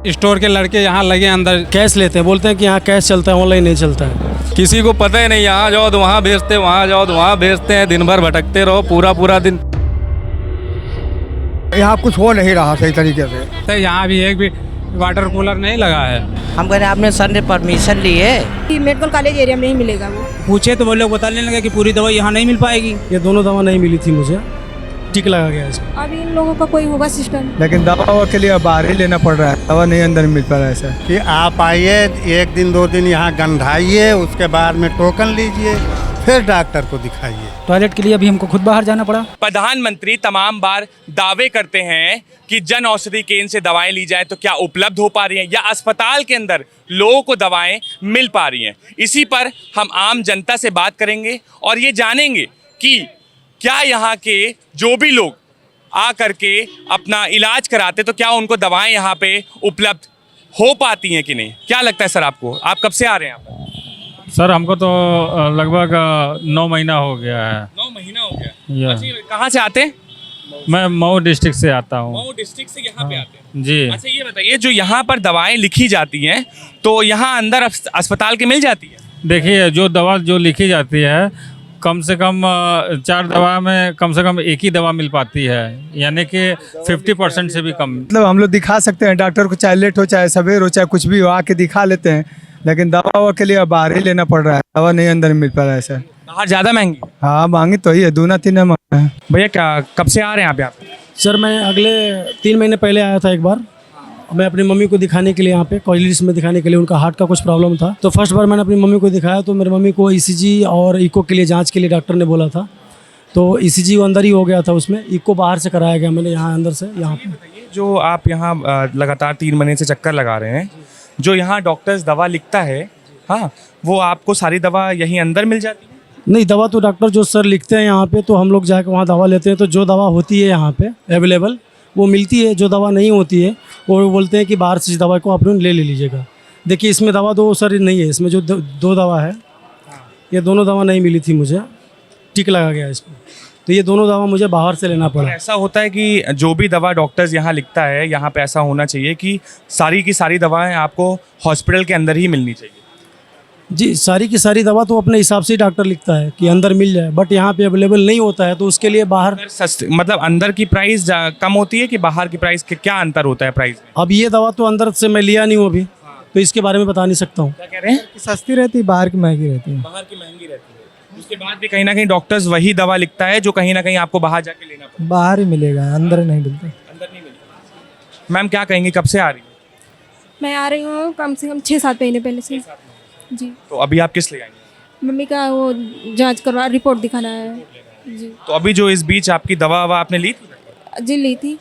Store के लड़के यहाँ लगे अंदर कैश लेते हैं, बोलते हैं कि यहाँ कैश चलता है, ऑनलाइन नहीं चलता है। किसी को पता ही नहीं, यहाँ जाओ तो वहाँ भेजते, वहाँ जाओ तो वहाँ भेजते हैं। दिन भर भटकते रहो, पूरा दिन। यहाँ कुछ हो नहीं रहा सही तरीके से। तो यहाँ भी एक भी वाटर कूलर नहीं लगा है। हम कह रहे हैं आपने सर ने परमिशन ली है कि मेडिकल कॉलेज एरिया में नहीं मिलेगा। वो पूछे तो वो लोग बताने लगे कि पूरी दवा यहाँ नहीं मिल पाएगी। ये दोनों दवा नहीं मिली थी मुझे, टिक लगा गया इसमें। अब इन लोगों का कोई होगा सिस्टम। लेकिन दवा के लिए बाहर ही लेना पड़ रहा है, दवा नहीं अंदर मिल पा रहा है सर। कि आप आइए, 1 दिन 2 दिन यहाँ गंधाइए, उसके बाद में टोकन लीजिए, फिर डॉक्टर को दिखाइए। टॉयलेट के लिए अभी हमको खुद बाहर जाना पड़ा। प्रधानमंत्री तमाम बार दावे करते हैं कि जन औषधि केंद्र से दवाएं ली जाए तो क्या उपलब्ध हो पा रही हैं या अस्पताल के अंदर लोगों को दवाएं मिल पा रही हैं। इसी पर हम आम जनता से बात करेंगे और ये जानेंगे कि क्या यहाँ के जो भी लोग आ करके अपना इलाज कराते तो क्या उनको दवाएं यहाँ पे उपलब्ध हो पाती हैं कि नहीं। क्या लगता है सर आपको, आप कब से आ रहे हैं यहाँ पर? सर हमको तो लगभग 9 महीना हो गया है। 9 महीना हो गया। या। अच्छा, कहाँ से आते हैं? मैं मऊ डिस्ट्रिक्ट से आता हूँ। मऊ डिस्ट्रिक्ट से यहाँ पे आते हैं जी। अच्छा ये बताइए, जो यहाँ पर दवाएं लिखी जाती हैं तो यहाँ अंदर अस्पताल के मिल जाती है? देखिए, जो दवा जो लिखी जाती है कम से कम 4 दवा में कम से कम एक ही दवा मिल पाती है, यानी कि 50% से भी कम। मतलब हम लोग दिखा सकते हैं डॉक्टर को, चाहे लेट हो चाहे सवेर हो चाहे कुछ भी हो, आके दिखा लेते हैं। लेकिन दवा के लिए बाहर ही लेना पड़ रहा है, दवा नहीं अंदर मिल पा रहा है सर। बाहर ज़्यादा महंगी? हाँ महंगी तो ही है, 2-3 महंगा है। भैया क्या कब से आ रहे हैं आप? सर मैं अगले 3 महीने पहले आया था एक बार। मैं अपनी मम्मी को दिखाने के लिए यहाँ पे कॉलेज में दिखाने के लिए, उनका हार्ट का कुछ प्रॉब्लम था। तो फर्स्ट बार मैंने अपनी मम्मी को दिखाया तो मेरी मम्मी को ईसीजी और इको के लिए जांच के लिए डॉक्टर ने बोला था। तो ईसीजी अंदर ही हो गया था, उसमें इको बाहर से कराया गया मैंने यहाँ अंदर से। यहाँ पे जो आप यहाँ लगातार 3 महीने से चक्कर लगा रहे हैं, जो यहाँ डॉक्टर्स दवा लिखता है, हाँ, वो आपको सारी दवा यहीं अंदर मिल जाती है? नहीं, दवा तो डॉक्टर जो सर लिखते हैं यहाँ पे तो हम लोग जाकर वहाँ दवा लेते हैं। तो जो दवा होती है यहाँ पे अवेलेबल वो मिलती है, जो दवा नहीं होती है वो बोलते हैं कि बाहर से दवा को आप ले लीजिएगा। देखिए इसमें दवा 2 सर नहीं है, इसमें जो 2 दवा है, ये दोनों दवा नहीं मिली थी मुझे, टिक लगा गया इसमें। तो ये दोनों दवा मुझे बाहर से लेना पड़ा। ऐसा होता है कि जो भी दवा डॉक्टर्स यहाँ लिखता है, यहाँ पे ऐसा होना चाहिए कि सारी की सारी दवाएं आपको हॉस्पिटल के अंदर ही मिलनी चाहिए? जी, सारी की सारी दवा तो अपने हिसाब से ही डॉक्टर लिखता है कि अंदर मिल जाए, बट यहाँ पे अवेलेबल नहीं होता है तो उसके लिए बाहर सस्ते, मतलब अंदर की प्राइस कम होती है कि बाहर की प्राइस के क्या अंतर होता है प्राइस में? अब ये दवा तो अंदर से मैं लिया नहीं हूँ अभी, तो इसके बारे में बता नहीं सकता हूँ। क्या कह रहे हैं? सस्ती रहती है, बाहर की महंगी रहती है। बाहर की महंगी रहती है, उसके बाद भी कहीं ना कहीं डॉक्टर्स वही दवा लिखता है जो कहीं ना कहीं आपको बाहर जाके लेना पड़ता है। बाहर ही मिलेगा, अंदर नहीं मिलता। अंदर नहीं मिलता। मैम क्या कहेंगे, कब से आ रही है? मैं आ रही हूँ कम से कम 6-7 महीने पहले से जी। तो अभी आप किस लिए आई हैं? मम्मी का वो जांच करवा, रिपोर्ट दिखाना है जी। तो अभी जो इस बीच आपकी दवा आपने ली थी? जी ली थी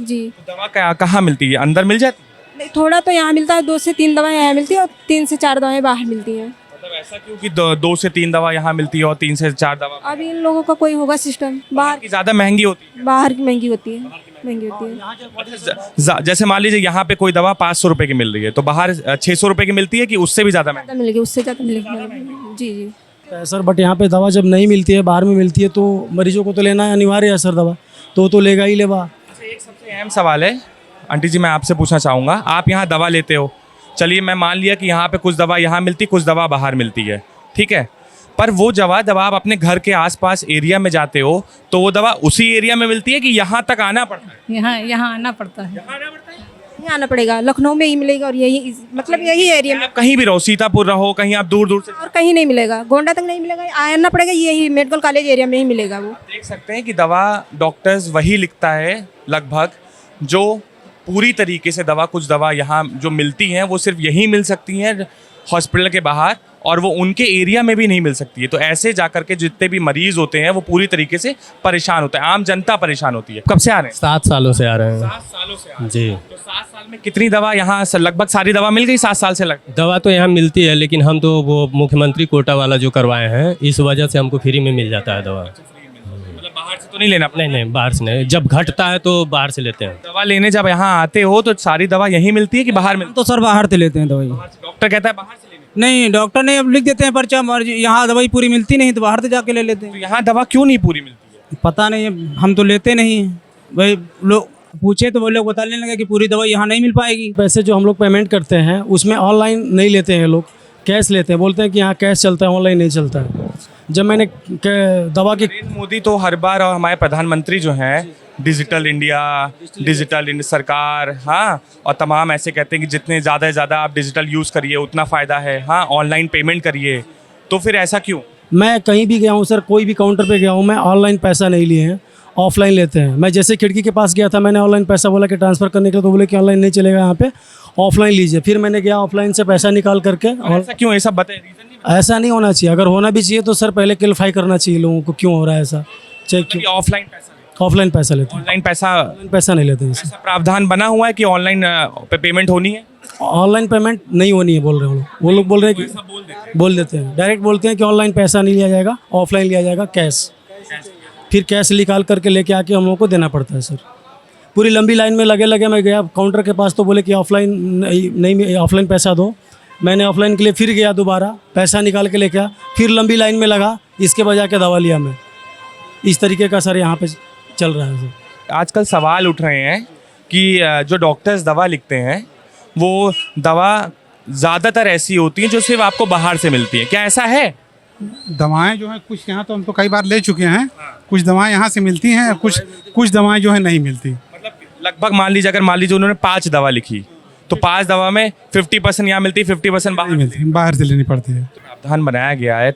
जी। तो दवा कहाँ मिलती है, अंदर मिल जाती है? नहीं, थोड़ा तो यहाँ मिलता है, 2 से 3 दवाएं यहाँ मिलती है और 3 से 4 दवाएं बाहर मिलती हैं। मतलब ऐसा क्यों कि 2 से 3 दवा यहाँ मिलती है और 3 से 4 दवा? अब इन लोगों का कोई होगा सिस्टम। बाहर की ज़्यादा महंगी होती है? बाहर की महंगी होती है, महंगी होती है। जैसे मान लीजिए यहाँ पे कोई दवा 500 रुपए की मिल रही है तो बाहर 600 रुपए की मिलती है कि उससे भी ज़्यादा महंगी? मिलेगी, उससे ज़्यादा मिलेगी जी जी। सर बट यहाँ पे दवा जब नहीं मिलती है, बाहर में मिलती है, तो मरीजों को तो लेना अनिवार्य है सर दवा, तो लेगा ही लेगा। एक सबसे अहम सवाल है आंटी जी, मैं आपसे पूछना चाहूँगा, आप यहाँ दवा लेते हो, चलिए मैं मान लिया कि यहाँ पे कुछ दवा यहाँ मिलती, कुछ दवा बाहर मिलती है, ठीक है, पर वो दवा आप अपने घर के आसपास एरिया में जाते हो तो वो दवा उसी एरिया में मिलती है कि यहाँ तक आना पड़ता है? यहाँ आना पड़ता है। यहाँ आना पड़ेगा, लखनऊ में ही मिलेगा और यही मतलब यही एरिया में। आप कहीं भी रहो, सीतापुर रहो, कहीं आप दूर दूर से, और कहीं नहीं मिलेगा, गोंडा तक नहीं मिलेगा, आना पड़ेगा, यही मेडिकल कॉलेज एरिया में ही मिलेगा। वो देख सकते हैं कि दवा डॉक्टर्स वही लिखता है लगभग, जो पूरी तरीके से दवा, कुछ दवा यहाँ जो मिलती हैं वो सिर्फ यहीं मिल सकती हैं हॉस्पिटल के बाहर, और वो उनके एरिया में भी नहीं मिल सकती है। तो ऐसे जाकर के जितने भी मरीज होते हैं वो पूरी तरीके से परेशान होते हैं, आम जनता परेशान होती है। कब से आ रहे हैं? 7 सालों से आ रहे हैं। 7 सालों से आ रहे हैं जी। तो 7 साल में कितनी दवा यहाँ लगभग सारी दवा मिल गई? 7 साल से दवा तो यहाँ मिलती है, लेकिन हम तो वो मुख्यमंत्री कोटा वाला जो करवाए हैं, इस वजह से हमको फ्री में मिल जाता है दवा। मतलब बाहर से तो नहीं लेना? नहीं, बाहर से नहीं, जब घटता है तो बाहर से लेते हैं। दवा लेने जब यहाँ आते हो तो सारी दवा यहीं मिलती है कि बाहर मिलती है? तो सर बाहर से लेते हैं दवाई। डॉक्टर कहता है बाहर से लेने? नहीं, डॉक्टर ने अब लिख देते हैं पर्चा, यहाँ दवाई पूरी मिलती नहीं तो बाहर से जाके ले लेते हैं। तो यहाँ दवा क्यों नहीं पूरी मिलती है? पता नहीं, हम तो लेते नहीं भाई। लोग पूछे तो वो लोग बताने लगे कि पूरी दवाई यहाँ नहीं मिल पाएगी। पैसे जो हम लोग पेमेंट करते हैं उसमें ऑनलाइन नहीं लेते हैं लोग, कैश लेते हैं, बोलते हैं कि यहाँ कैश चलता है, ऑनलाइन नहीं चलता है। जब मैंने दवा की नरेंद्र मोदी तो हर बार और हमारे प्रधानमंत्री जो हैं डिजिटल सरकार, हाँ, और तमाम ऐसे कहते हैं कि जितने ज़्यादा से ज़्यादा आप डिजिटल यूज़ करिए उतना फ़ायदा है, हाँ, ऑनलाइन पेमेंट करिए। तो फिर ऐसा क्यों? मैं कहीं भी गया हूँ सर, कोई भी काउंटर पे गया हूँ, मैं ऑनलाइन पैसा नहीं लिए हैं, ऑफलाइन लेते हैं। मैं जैसे खिड़की के पास गया था, मैंने ऑनलाइन पैसा बोला कि ट्रांसफ़र करने के लिए, तो बोले कि ऑनलाइन नहीं चलेगा यहाँ पे, ऑफलाइन लीजिए। फिर मैंने गया ऑफलाइन से पैसा निकाल करके। और ऐसा क्यों? ऐसा बताइए, रीज़न नहीं। ऐसा नहीं होना चाहिए, अगर होना भी चाहिए तो सर पहले क्लियरफाई करना चाहिए लोगों को क्यों हो रहा है ऐसा। चेक क्यों ऑफलाइन पैसा, ऑफलाइन पैसा लेते हैं, ऑनलाइन पैसा नहीं लेते हैं। ऐसा प्रावधान बना हुआ है कि ऑनलाइन पेमेंट होनी है? ऑनलाइन पेमेंट नहीं होनी है बोल रहे हैं वो लोग बोल रहे हैं कि बोल देते हैं, डायरेक्ट बोलते हैं कि ऑनलाइन पैसा नहीं लिया जाएगा, ऑफलाइन लिया जाएगा कैश। फिर कैश निकाल करके लेके आके हम लोगों को देना पड़ता है सर। पूरी लंबी लाइन में लगे मैं गया काउंटर के पास, तो बोले कि ऑफलाइन नहीं, ऑफलाइन पैसा दो। मैंने ऑफलाइन के लिए फिर गया, दोबारा पैसा निकाल के लेके आया, फिर लंबी लाइन में लगा, इसके बजा के दवा लिया मैं। इस तरीके का सर यहाँ पे चल रहा है सर। आजकल सवाल उठ रहे हैं कि जो डॉक्टर्स दवा लिखते हैं वो दवा ज़्यादातर ऐसी होती है जो सिर्फ आपको बाहर से मिलती है, क्या ऐसा है? दवाएं जो हैं कुछ यहाँ तो हम तो कई बार ले चुके हैं, कुछ दवाएं यहाँ से मिलती हैं, कुछ दवाएं जो है नहीं मिलती। मतलब लगभग मान लीजिए उन्होंने 5 दवा लिखी तो 5 दवा में 50% यहाँ मिलती है, 50% बाहर मिलती है, बाहर से लेनी पड़ती है। प्रावधान बनाया गया है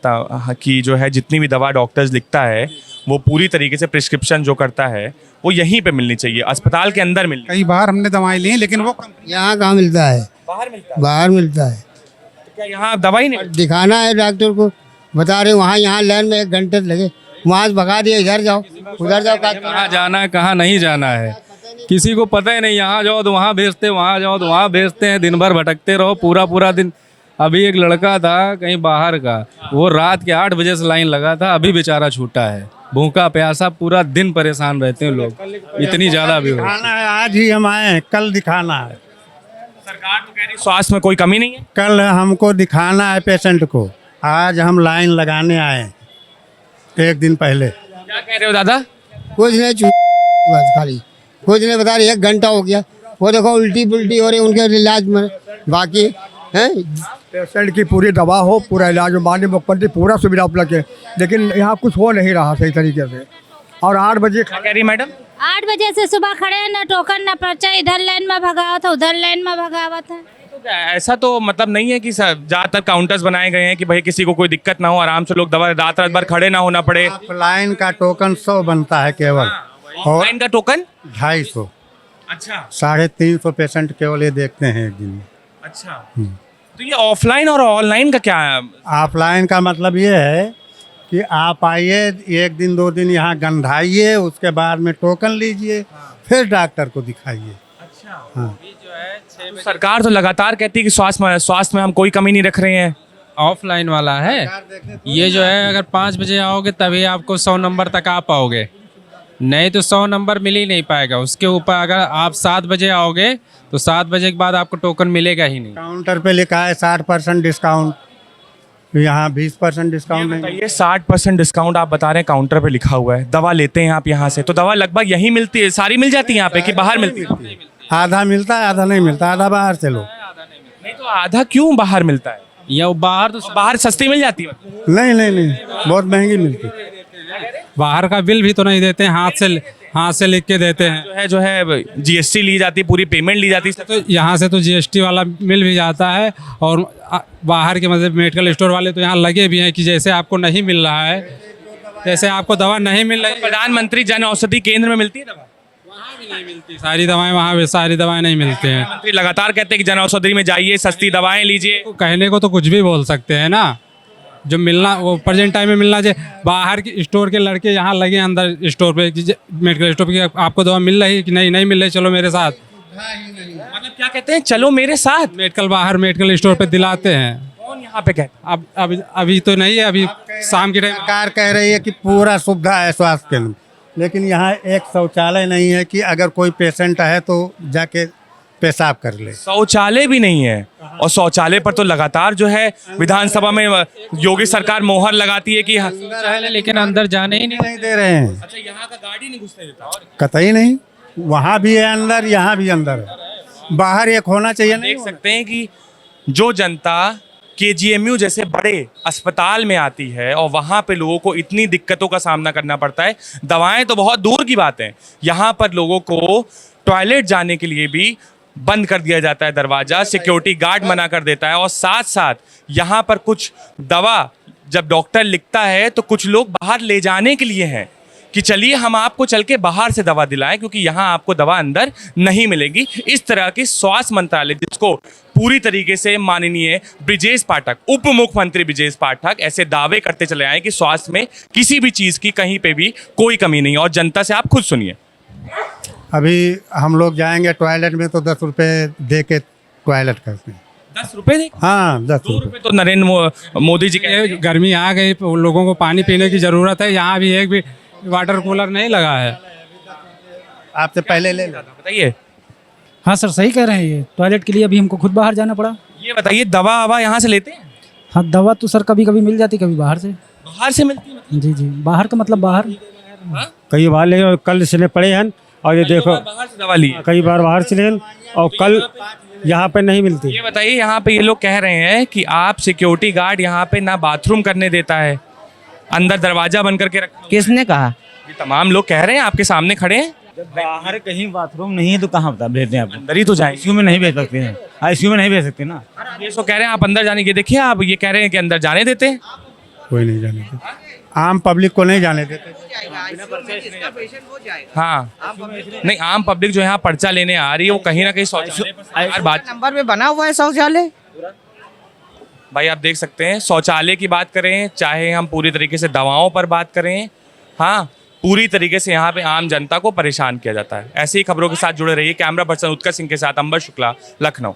कि जो है जितनी भी दवा डॉक्टर्स लिखता है वो पूरी तरीके से प्रिस्क्रिप्शन जो करता है वो यहीं पे मिलनी चाहिए, अस्पताल के अंदर मिलनी। कई बार हमने दवाएं ली लेकिन वो यहाँ कहाँ मिलता है, बाहर मिलता है। बाहर मिलता है। तो क्या यहाँ दवाई नहीं? दिखाना है डॉक्टर को, बता रहे वहाँ यहाँ लाइन में 1 घंटे लगे, वहाँ से भगा दिया, इधर जाओ उधर जाओ। कहाँ जाना है कहाँ नहीं जाना है किसी को पता ही नहीं। यहाँ जाओ तो वहाँ भेजते, वहाँ जाओ तो वहाँ भेजते हैं, दिन भर भटकते रहो पूरा दिन। अभी एक लड़का था कहीं बाहर का, वो रात के 8 बजे से लाइन लगा था, अभी बेचारा छूटा है, भूखा प्यासा, पूरा दिन परेशान रहते हैं लोग, इतनी ज़्यादा भी हो। आज ही हम आए हैं, कल दिखाना है। सरकार तो कह रही है स्वास्थ्य में कोई कमी नहीं है। कल हमको दिखाना है पेशेंट को, आज हम लाइन लगाने आए 1 दिन पहले। क्या कह रहे हो दादा? कुछ नहीं, बस खाली कुछ नहीं बता रही, 1 घंटा हो गया, वो देखो उल्टी पुल्टी हो रही उनके इलाज में, बाकी है पेशेंट की पूरी दवा हो, पूरा इलाज हो, माननीय मुख्यमंत्री पूरा सुविधा उपलब्ध है, लेकिन यहाँ कुछ हो नहीं रहा सही तरीके से। और 8 बजे क्या कह रही मैडम? 8 बजे से सुबह खड़े हैं, ना टोकन ना पर्चा, इधर लाइन में भगावत है, उधर लाइन में भगावत है। तो ऐसा तो मतलब नहीं है कि ज़्यादातर काउंटर्स बनाए गए हैं कि भाई किसी को कोई दिक्कत ना हो, आराम से लोग दवा रात भर खड़े ना होना पड़े। लाइन का टोकन 100 बनता है केवल, और लाइन का टोकन 250। अच्छा, 350 पेशेंट केवल ये देखते हैं 1 दिन में। अच्छा, तो ये ऑफलाइन और ऑनलाइन का क्या है? ऑफलाइन का मतलब ये है कि आप आइए 1 दिन 2 दिन यहाँ गंधाइए, उसके बाद में टोकन लीजिए, फिर डॉक्टर को दिखाइए। अच्छा, हाँ। तो सरकार तो लगातार कहती है कि स्वास्थ्य में हम कोई कमी नहीं रख रहे हैं। ऑफलाइन वाला है ये जो है, अगर 5 बजे आओगे तभी आपको 100 नंबर तक आ पाओगे, नहीं तो 100 नंबर मिल ही नहीं पाएगा। उसके ऊपर अगर आप 7 बजे आओगे तो 7 बजे के बाद आपको टोकन मिलेगा ही नहीं। काउंटर पे लिखा है 60% डिस्काउंट, यहाँ 20% डिस्काउंट नहीं। ये 60% डिस्काउंट आप बता रहे हैं काउंटर पे लिखा हुआ है, दवा लेते हैं आप यहाँ से, तो दवा लगभग यहीं मिलती है, सारी मिल जाती है यहाँ पे कि बाहर मिलती है? आधा मिलता है, आधा नहीं मिलता, आधा बाहर से लो। नहीं तो आधा क्यों बाहर मिलता है? या बाहर तो बाहर सस्ती मिल जाती है? नहीं, बहुत महंगी मिलती है। बाहर का बिल भी तो नहीं देते हैं, हाथ से लिख के देते हैं। जो है जीएसटी ली जाती है, पूरी पेमेंट ली जाती है, तो यहाँ से तो जीएसटी वाला मिल भी जाता है, और बाहर के मतलब मेडिकल स्टोर वाले तो यहाँ लगे भी हैं कि जैसे आपको नहीं मिल रहा है, जैसे आपको दवा नहीं मिल रही। प्रधानमंत्री जन औषधि केंद्र में मिलती है दवा? वहाँ भी नहीं मिलती सारी दवाएं, वहाँ भी सारी दवाएं नहीं मिलती हैं। प्रधानमंत्री लगातार कहते हैं कि जन औषधि में जाइए, सस्ती दवाएं लीजिए। कहने को तो कुछ भी बोल सकते हैं ना, जो मिलना वो प्रेजेंट टाइम में मिलना चाहिए। बाहर के स्टोर के लड़के यहाँ लगे अंदर स्टोर पे, मेडिकल स्टोर पे, आपको दवा मिल रही कि नहीं मिल रही, चलो मेरे साथ। मतलब क्या कहते हैं, चलो मेरे साथ? मेडिकल स्टोर पे दिलाते हैं। कौन यहाँ पे कहते हैं? अभी तो नहीं है, अभी शाम के टाइम सरकार कह रही है कि पूरा सुविधा है स्वास्थ्य केंद्र, लेकिन यहाँ एक शौचालय नहीं है कि अगर कोई पेशेंट है तो जाके पेशाब कर ले। शौचालय भी नहीं है, और शौचालय पर तो लगातार जो है विधानसभा में योगी सरकार मोहर लगाती है कि लेकिन अंदर जाने ही नहीं दे रहे हैं। अच्छा, यहाँ का गाड़ी नहीं घुसने देता? कतई नहीं, वहाँ भी है अंदर, यहाँ भी अंदर है, बाहर एक होना चाहिए। नहीं देख सकते हैं कि जो जनता KGMU जैसे बड़े अस्पताल में आती है और वहाँ पे लोगों को इतनी दिक्कतों का सामना करना पड़ता है, दवाएं तो बहुत दूर की बात है, यहाँ पर लोगों को टॉयलेट जाने के लिए भी बंद कर दिया जाता है दरवाज़ा, सिक्योरिटी गार्ड मना कर देता है। और साथ साथ यहाँ पर कुछ दवा जब डॉक्टर लिखता है तो कुछ लोग बाहर ले जाने के लिए हैं कि चलिए हम आपको चल के बाहर से दवा दिलाएं, क्योंकि यहाँ आपको दवा अंदर नहीं मिलेगी। इस तरह की स्वास्थ्य मंत्रालय, जिसको पूरी तरीके से माननीय ब्रिजेश पाठक, उप मुख्यमंत्री ब्रिजेश पाठक ऐसे दावे करते चले आए कि स्वास्थ्य में किसी भी चीज़ की कहीं पे भी कोई कमी नहीं है। और जनता से आप खुद सुनिए। अभी हम लोग जाएंगे टॉयलेट में तो 10 रुपये दे के टॉयलेट करते हैं। 10 रुपए दे? हाँ, 10 2 रुपए तो नरेंद्र मोदी जी के। गर्मी आ गई, लोगों को पानी पीने की ज़रूरत है, यहाँ भी एक भी वाटर कूलर नहीं लगा है। आपसे पहले ले लो। बताइए। हाँ सर, सही कह रहे हैं। ये टॉयलेट के लिए अभी हमको खुद बाहर जाना पड़ा। ये बताइए, दवा ववा यहाँ से लेते हैं? हाँ, दवा तो सर कभी कभी मिल जाती, कभी बाहर से। बाहर से मिलती है? जी जी, बाहर का मतलब बाहर। कई बार ले कल से पड़े हैं और ये देखो बाहर से दवा ली? कई बार बाहर से ले और कल यहाँ पे नहीं मिलती। ये बताइए, यहाँ पे ये लोग कह रहे हैं कि आप सिक्योरिटी गार्ड यहाँ पे ना बाथरूम करने देता है, अंदर दरवाजा बंद करके रखा। किसने कहा? ये तमाम लोग कह रहे हैं, आपके सामने खड़े हैं। बाहर कहीं बाथरूम नहीं है तो कहाँ बता भेज दें आप? अंदर ही तो जाएंगे। आईसीयू में नहीं भेज सकते हैं, आईसीयू में नहीं भेज सकते ना। ये सो कह रहे हैं आप अंदर जाने के, देखिए आप ये कह रहे हैं कि अंदर जाने देते हैं। कोई नहीं जाने देते, आम पब्लिक को नहीं जाने देते। हाँ, नहीं, आम पब्लिक जो यहाँ पर्चा लेने आ रही है वो कहीं ना कहीं शौचालय पर सरकार बात। नंबर में बना हुआ है शौचालय। भाई आप देख सकते हैं, शौचालय की बात करें, चाहे हम पूरी तरीके से दवाओं पर बात करें, हाँ, पूरी तरीके से यहाँ पे आम जनता को परेशान किया जाता है। ऐसी ही खबरों के साथ जुड़े रहिए। कैमरा पर्सन उत्कर्ष सिंह के साथ अंबर शुक्ला, लखनऊ।